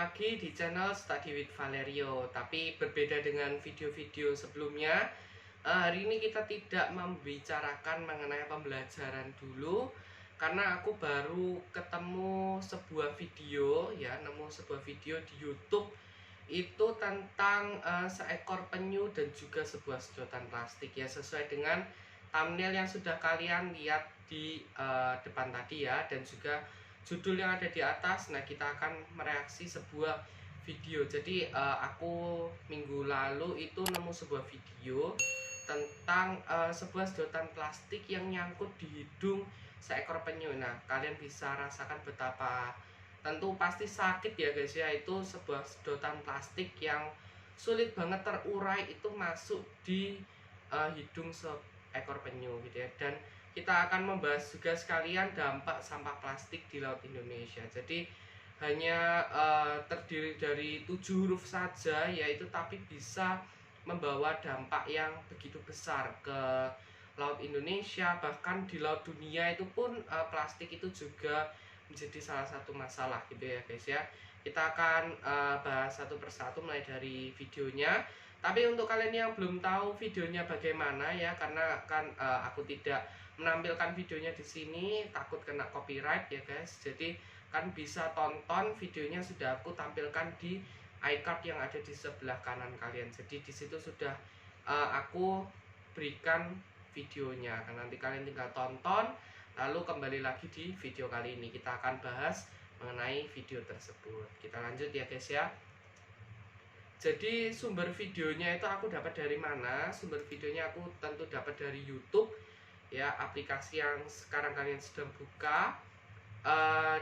lagi di channel Study with Valerio. Tapi berbeda dengan video-video sebelumnya, hari ini kita tidak membicarakan mengenai pembelajaran dulu, karena aku baru ketemu sebuah video ya, nemu sebuah video di YouTube itu tentang seekor penyu dan juga sebuah sedotan plastik ya, sesuai dengan thumbnail yang sudah kalian lihat di depan tadi ya, dan juga judul yang ada di atas. Nah, kita akan mereaksi sebuah video. Jadi aku minggu lalu itu nemu sebuah video tentang sebuah sedotan plastik yang nyangkut di hidung seekor penyu. Nah, kalian bisa rasakan betapa tentu pasti sakit ya guys ya, itu sebuah sedotan plastik yang sulit banget terurai itu masuk di hidung seekor penyu gitu ya. Dan kita akan membahas juga sekalian dampak sampah plastik di Laut Indonesia. Jadi hanya terdiri dari 7 huruf saja, yaitu tapi bisa membawa dampak yang begitu besar ke Laut Indonesia, bahkan di laut dunia itu pun plastik itu juga menjadi salah satu masalah gitu ya guys ya. Kita akan bahas satu persatu mulai dari videonya. Tapi untuk kalian yang belum tahu videonya bagaimana ya, karena kan aku tidak menampilkan videonya di sini, takut kena copyright ya guys. Jadi kan bisa tonton videonya, sudah aku tampilkan di iCard yang ada di sebelah kanan kalian. Jadi di situ sudah aku berikan videonya. Kan nanti kalian tinggal tonton, lalu kembali lagi di video kali ini kita akan bahas mengenai video tersebut. Kita lanjut ya guys ya. Jadi sumber videonya itu aku dapat dari mana? Sumber videonya aku tentu dapat dari YouTube ya, aplikasi yang sekarang kalian sedang buka.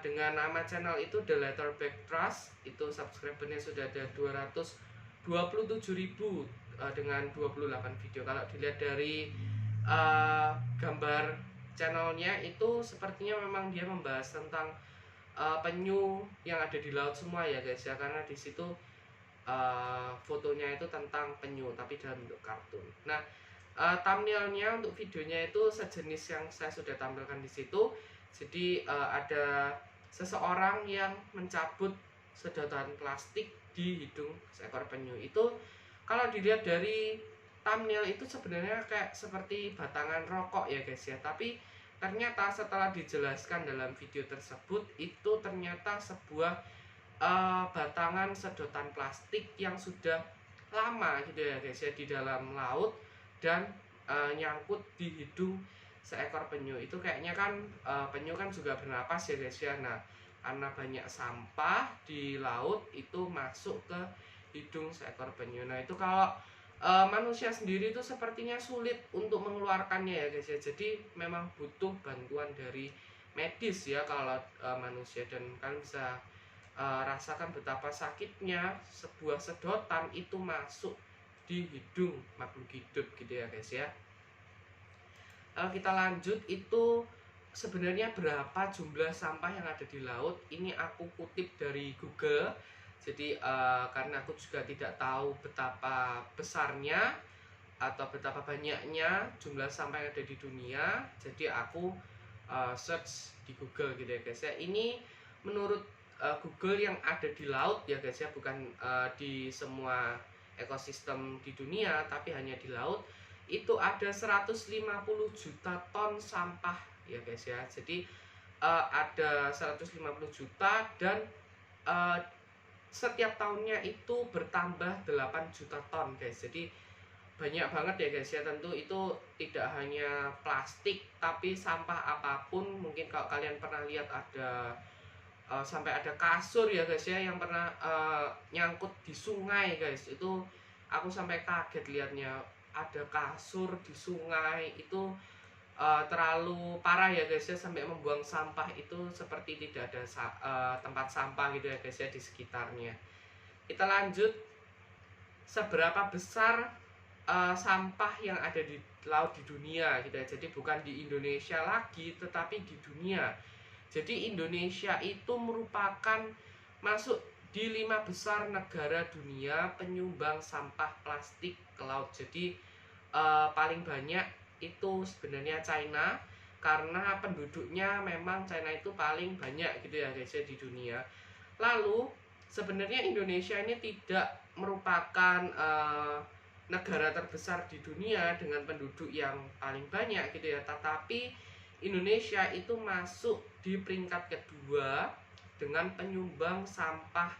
Dengan nama channel itu The Letterback Trust. Itu subscribernya sudah ada 227.000 dengan 28 video. Kalau dilihat dari gambar channelnya itu sepertinya memang dia membahas tentang penyu yang ada di laut semua ya guys ya, karena di situ fotonya itu tentang penyu tapi dalam bentuk kartun. Nah, thumbnailnya untuk videonya itu sejenis yang saya sudah tampilkan di situ. Jadi ada seseorang yang mencabut sedotan plastik di hidung seekor penyu. Itu kalau dilihat dari thumbnail itu sebenarnya kayak seperti batangan rokok ya guys ya. Tapi ternyata setelah dijelaskan dalam video tersebut, itu ternyata sebuah batangan sedotan plastik yang sudah lama gitu ya guys ya, di dalam laut dan nyangkut di hidung seekor penyu. Itu kayaknya kan penyu kan juga bernapas ya guys ya. Nah, karena banyak sampah di laut itu masuk ke hidung seekor penyu. Nah, itu kalau manusia sendiri itu sepertinya sulit untuk mengeluarkannya ya guys ya. Jadi memang butuh bantuan dari medis ya kalau manusia. Dan kalian bisa rasakan betapa sakitnya sebuah sedotan itu masuk di hidung makhluk hidup gitu ya guys ya. Kita lanjut, itu sebenarnya berapa jumlah sampah yang ada di laut. Ini aku kutip dari Google. Jadi karena aku juga tidak tahu betapa besarnya atau betapa banyaknya jumlah sampah yang ada di dunia, jadi aku search di Google gitu ya guys ya. Ini menurut Google yang ada di laut ya guys ya, bukan di semua ekosistem di dunia, tapi hanya di laut. Itu ada 150 juta ton sampah ya guys ya. Jadi ada 150 juta dan setiap tahunnya itu bertambah 8 juta ton guys. Jadi banyak banget ya guys ya. Tentu itu tidak hanya plastik, tapi sampah apapun. Mungkin kalau kalian pernah lihat ada sampai ada kasur ya guys ya yang pernah nyangkut di sungai guys. Itu aku sampai kaget lihatnya, ada kasur di sungai. Itu terlalu parah ya guys ya, sampai membuang sampah itu seperti tidak ada tempat sampah gitu ya guys ya di sekitarnya. Kita lanjut, seberapa besar sampah yang ada di laut di dunia gitu ya. Jadi bukan di Indonesia lagi, tetapi di dunia. Jadi Indonesia itu merupakan masuk di 5 besar negara dunia penyumbang sampah plastik ke laut. Jadi paling banyak itu sebenarnya China, karena penduduknya memang China itu paling banyak gitu ya guys ya di dunia. Lalu sebenarnya Indonesia ini tidak merupakan negara terbesar di dunia dengan penduduk yang paling banyak gitu ya, tetapi Indonesia itu masuk di peringkat kedua dengan penyumbang sampah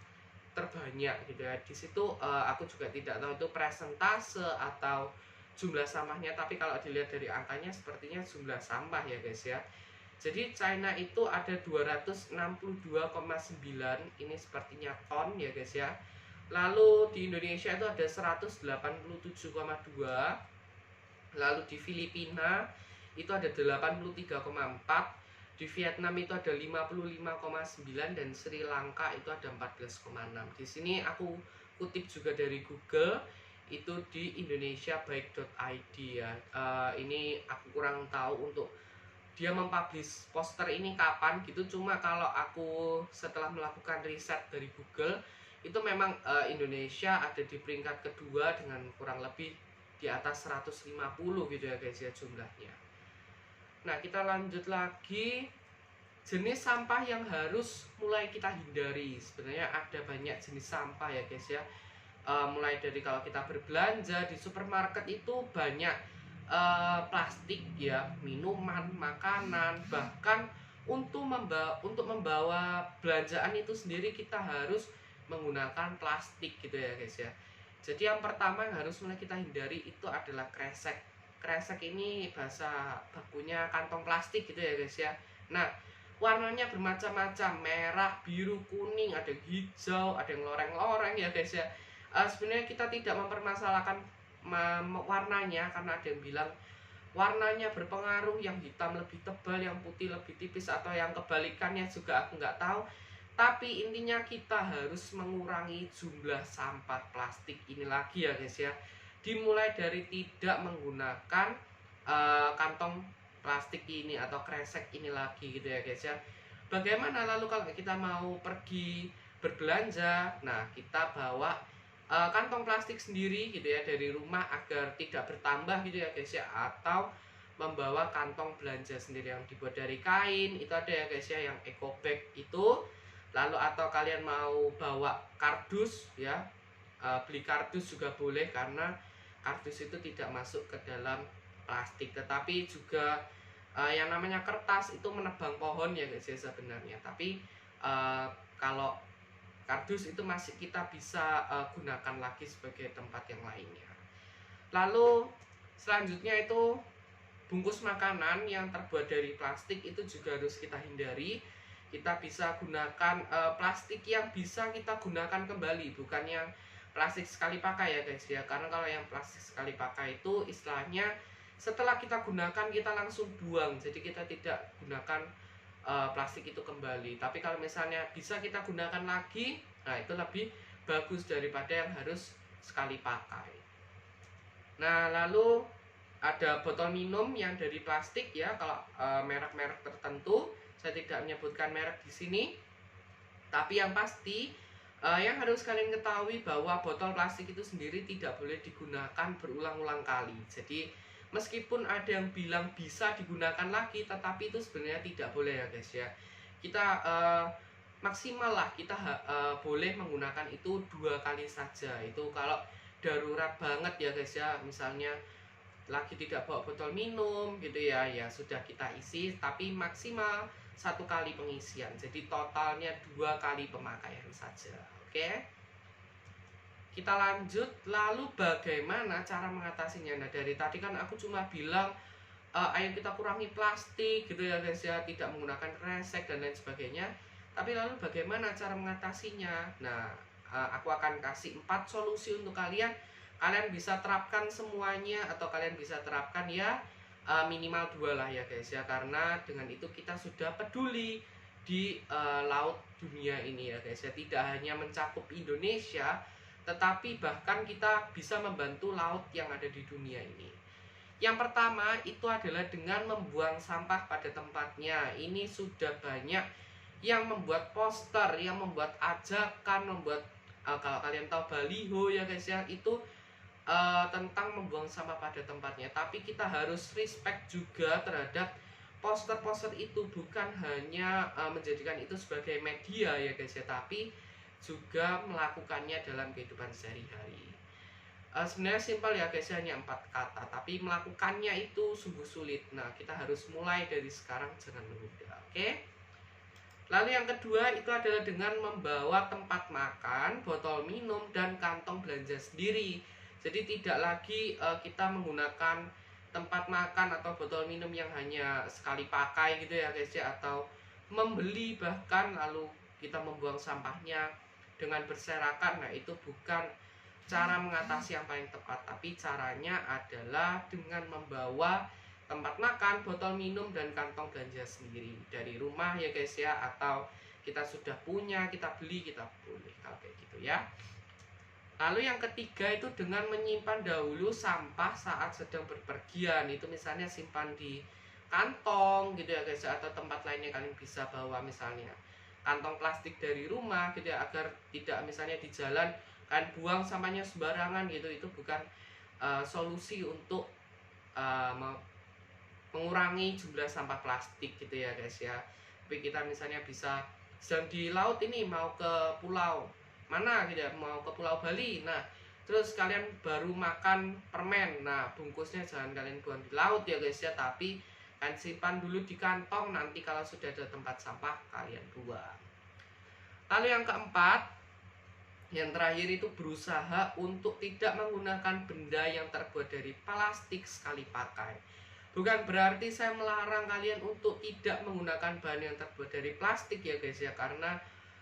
terbanyak gitu ya. Di situ aku juga tidak tahu itu presentase atau jumlah sampahnya, tapi kalau dilihat dari angkanya sepertinya jumlah sampah ya guys ya. Jadi China itu ada 262,9, ini sepertinya ton ya guys ya. Lalu di Indonesia itu ada 187,2. Lalu di Filipina itu ada 83,4. Di Vietnam itu ada 55,9 dan Sri Lanka itu ada 14,6. Di sini aku kutip juga dari Google, itu di indonesiabaik.id ya. Ini aku kurang tahu untuk dia mempublish poster ini kapan gitu, cuma kalau aku setelah melakukan riset dari Google itu memang Indonesia ada di peringkat kedua dengan kurang lebih di atas 150 gitu ya guys ya jumlahnya. Nah, kita lanjut lagi. Jenis sampah yang harus mulai kita hindari. Sebenarnya ada banyak jenis sampah ya guys ya. Mulai dari kalau kita berbelanja di supermarket itu banyak plastik ya, minuman, makanan, bahkan untuk membawa belanjaan itu sendiri kita harus menggunakan plastik gitu ya guys ya. Jadi yang pertama yang harus mulai kita hindari itu adalah kresek. Kresek ini bahasa bakunya kantong plastik gitu ya guys ya. Nah, warnanya bermacam-macam, merah, biru, kuning, ada yang hijau, ada yang loreng-loreng ya guys ya. Sebenarnya kita tidak mempermasalahkan warnanya, karena ada yang bilang warnanya berpengaruh, yang hitam lebih tebal, yang putih lebih tipis, atau yang kebalikannya juga aku nggak tahu. Tapi intinya kita harus mengurangi jumlah sampah plastik ini lagi ya guys ya. Dimulai dari tidak menggunakan kantong plastik ini atau kresek ini lagi gitu ya guys ya. Bagaimana lalu kalau kita mau pergi berbelanja? Nah, kita bawa kantong plastik sendiri gitu ya dari rumah agar tidak bertambah gitu ya guys ya, atau membawa kantong belanja sendiri yang dibuat dari kain, itu ada ya guys ya, yang eco bag itu. Lalu atau kalian mau bawa kardus ya, beli kardus juga boleh, karena kardus itu tidak masuk ke dalam plastik, tetapi juga yang namanya kertas itu menebang pohon ya guys ya sebenarnya. Tapi kalau kardus itu masih kita bisa gunakan lagi sebagai tempat yang lainnya. Lalu selanjutnya itu bungkus makanan yang terbuat dari plastik itu juga harus kita hindari. Kita bisa gunakan plastik yang bisa kita gunakan kembali, bukan yang plastik sekali pakai ya guys ya. Karena kalau yang plastik sekali pakai itu istilahnya setelah kita gunakan kita langsung buang, jadi kita tidak gunakan plastik itu kembali. Tapi kalau misalnya bisa kita gunakan lagi, nah itu lebih bagus daripada yang harus sekali pakai. Nah, lalu ada botol minum yang dari plastik ya, kalau merek-merek tertentu, saya tidak menyebutkan merek di sini. Tapi yang pasti yang harus kalian ketahui bahwa botol plastik itu sendiri tidak boleh digunakan berulang-ulang kali. Jadi meskipun ada yang bilang bisa digunakan lagi, tetapi itu sebenarnya tidak boleh ya guys ya. Kita maksimal lah kita boleh menggunakan itu 2 kali saja. Itu kalau darurat banget ya guys ya, misalnya lagi tidak bawa botol minum gitu ya, ya sudah kita isi, tapi maksimal 1 kali pengisian. Jadi totalnya 2 kali pemakaian saja. Oke, kita lanjut. Lalu bagaimana cara mengatasinya? Nah, dari tadi kan aku cuma bilang ayo kita kurangi plastik gitu ya guys ya, tidak menggunakan kresek dan lain sebagainya. Tapi lalu bagaimana cara mengatasinya? Nah, aku akan kasih 4 solusi untuk kalian. Kalian bisa terapkan semuanya atau kalian bisa terapkan ya minimal 2 lah ya guys ya, karena dengan itu kita sudah peduli di laut dunia ini ya guys ya. Tidak hanya mencakup Indonesia, tetapi bahkan kita bisa membantu laut yang ada di dunia ini. Yang pertama itu adalah dengan membuang sampah pada tempatnya. Ini sudah banyak yang membuat poster, yang membuat ajakan, membuat kalau kalian tahu baliho ya guys ya, itu tentang membuang sampah pada tempatnya. Tapi kita harus respect juga terhadap poster-poster itu, bukan hanya menjadikan itu sebagai media ya guys ya, tapi juga melakukannya dalam kehidupan sehari-hari. Sebenarnya simpel ya guys, hanya 4 kata, tapi melakukannya itu sungguh sulit. Nah, kita harus mulai dari sekarang, jangan menunda, oke? Lalu yang kedua itu adalah dengan membawa tempat makan, botol minum, dan kantong belanja sendiri. Jadi tidak lagi kita menggunakan tempat makan atau botol minum yang hanya sekali pakai gitu ya guys ya, atau membeli bahkan lalu kita membuang sampahnya dengan berserakan. Nah, itu bukan cara mengatasi yang paling tepat, tapi caranya adalah dengan membawa tempat makan, botol minum, dan kantong belanja sendiri dari rumah ya guys ya, atau kita sudah punya, kita beli, kita boleh kalau kayak gitu ya. Lalu yang ketiga itu dengan menyimpan dahulu sampah saat sedang berpergian. Itu misalnya simpan di kantong gitu ya guys, atau tempat lainnya kalian bisa bawa, misalnya kantong plastik dari rumah gitu ya, agar tidak misalnya di jalan kalian buang sampahnya sembarangan gitu. Itu bukan solusi untuk mengurangi jumlah sampah plastik gitu ya guys ya. Tapi kita misalnya bisa sedang di laut ini, mau ke pulau mana gitu ya, mau ke Pulau Bali. Nah, terus kalian baru makan permen, nah bungkusnya jangan kalian buang di laut ya guys ya, tapi kan simpan dulu di kantong, nanti kalau sudah ada tempat sampah kalian buang. Lalu yang keempat, yang terakhir itu berusaha untuk tidak menggunakan benda yang terbuat dari plastik sekali pakai. Bukan berarti saya melarang kalian untuk tidak menggunakan bahan yang terbuat dari plastik ya guys ya, karena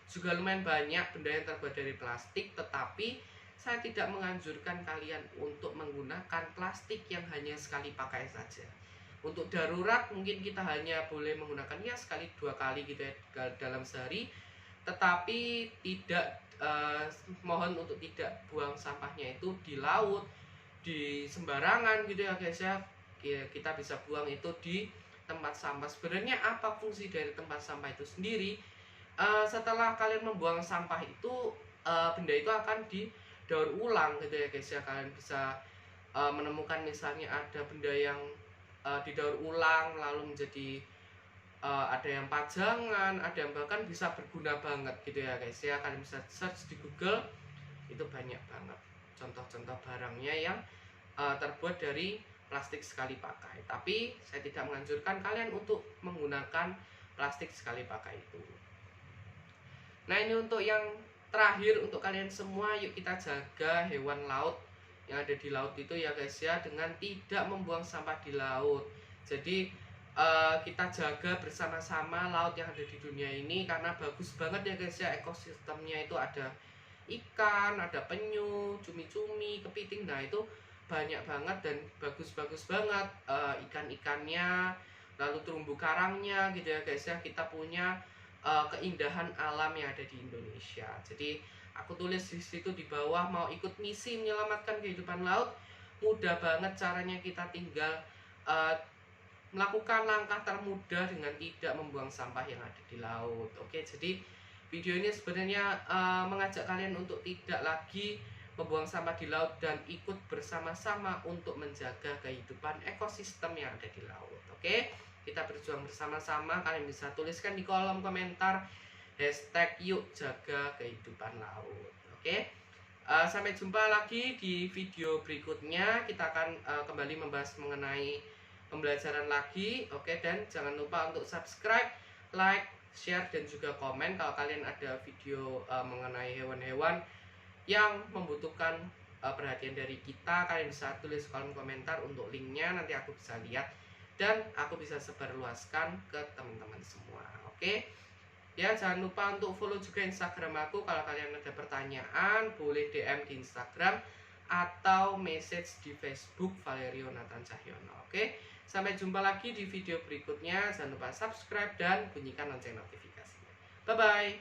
juga lumayan banyak benda yang terbuat dari plastik, tetapi saya tidak menganjurkan kalian untuk menggunakan plastik yang hanya sekali pakai saja. Untuk darurat mungkin kita hanya boleh menggunakan ya sekali 2 kali gitu ya dalam sehari, tetapi tidak mohon untuk tidak buang sampahnya itu di laut, di sembarangan gitu ya guys ya. Kita bisa buang itu di tempat sampah. Sebenarnya apa fungsi dari tempat sampah itu sendiri? Setelah kalian membuang sampah itu, benda itu akan didaur ulang gitu ya guys ya. Kalian bisa menemukan misalnya ada benda yang didaur ulang lalu menjadi ada yang pajangan, ada yang bahkan bisa berguna banget gitu ya guys ya. Kalian bisa search di Google, itu banyak banget contoh-contoh barangnya yang terbuat dari plastik sekali pakai. Tapi saya tidak menganjurkan kalian untuk menggunakan plastik sekali pakai itu. Nah, ini untuk yang terakhir untuk kalian semua, yuk kita jaga hewan laut yang ada di laut itu ya guys ya, dengan tidak membuang sampah di laut. Jadi kita jaga bersama-sama laut yang ada di dunia ini, karena bagus banget ya guys ya, ekosistemnya itu ada ikan, ada penyu, cumi-cumi, kepiting. Nah, itu banyak banget dan bagus-bagus banget ikan-ikannya, lalu terumbu karangnya gitu ya guys ya. Kita punya keindahan alam yang ada di Indonesia. Jadi aku tulis di situ di bawah, mau ikut misi menyelamatkan kehidupan laut, mudah banget caranya. Kita tinggal melakukan langkah termudah dengan tidak membuang sampah yang ada di laut. Oke, jadi video ini sebenarnya mengajak kalian untuk tidak lagi membuang sampah di laut dan ikut bersama-sama untuk menjaga kehidupan ekosistem yang ada di laut. Oke, kita berjuang bersama-sama. Kalian bisa tuliskan di kolom komentar #yuk jaga kehidupan laut. Oke, sampai jumpa lagi di video berikutnya. Kita akan kembali membahas mengenai pembelajaran lagi. Oke, dan jangan lupa untuk subscribe, like, share, dan juga komen kalau kalian ada video mengenai hewan-hewan yang membutuhkan perhatian dari kita. Kalian bisa tulis kolom komentar untuk linknya, nanti aku bisa lihat dan aku bisa sebarluaskan ke teman-teman semua. Oke ya, jangan lupa untuk follow juga Instagram aku. Kalau kalian ada pertanyaan boleh DM di Instagram atau message di Facebook Valerio Nathan Cahyono. Oke, sampai jumpa lagi di video berikutnya. Jangan lupa subscribe dan bunyikan lonceng notifikasinya. Bye bye.